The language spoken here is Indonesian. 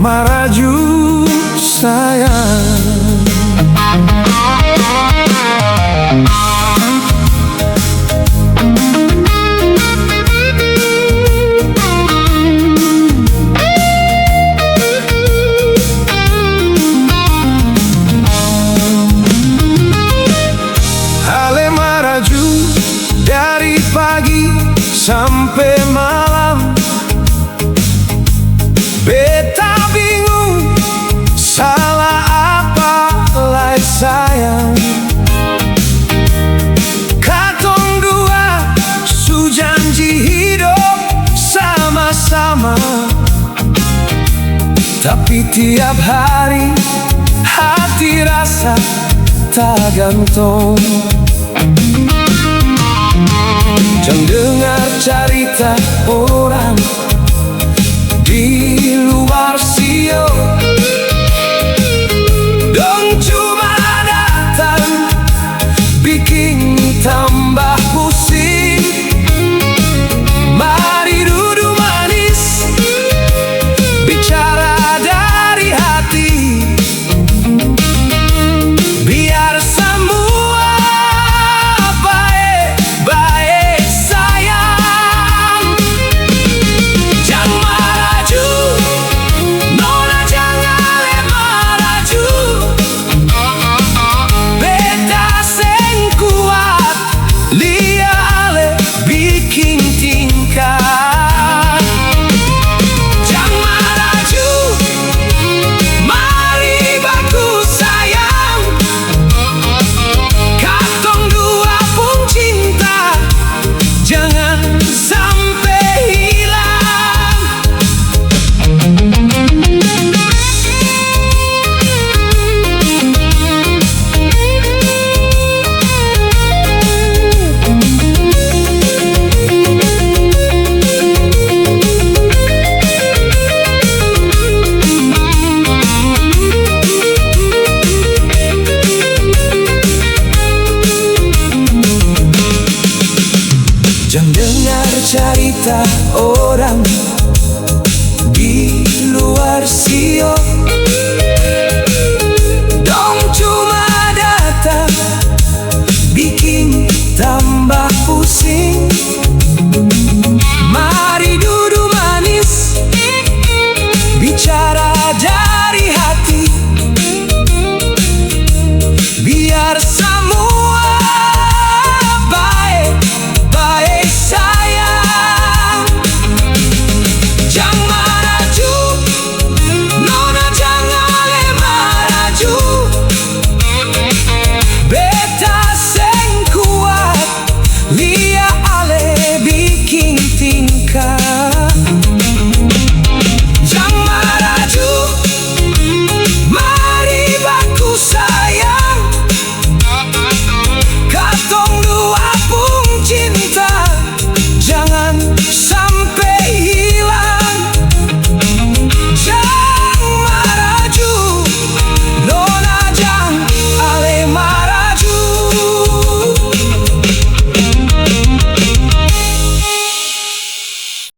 Maraju sayang. Ale maraju dari pagi sampai malam. Beta bingung, salah apa lai sayang. Katong dua su janji hidup sama-sama, tapi tiap hari hati rasa tak gantung. Jangan dengar cerita orang di luar sio, dong cuma datang bikin tambah pusing. Mari duduk manis, bicara dari hati, biar semua baik-baik sayang. Jangan maraju, nona jangan le maraju. Beta seng kuat, lia ale bikin tingkah. Jangan maraju, mari baku sayang. Katong dua pun cinta, jangan sampai hilang. Jangan dengar cerita orang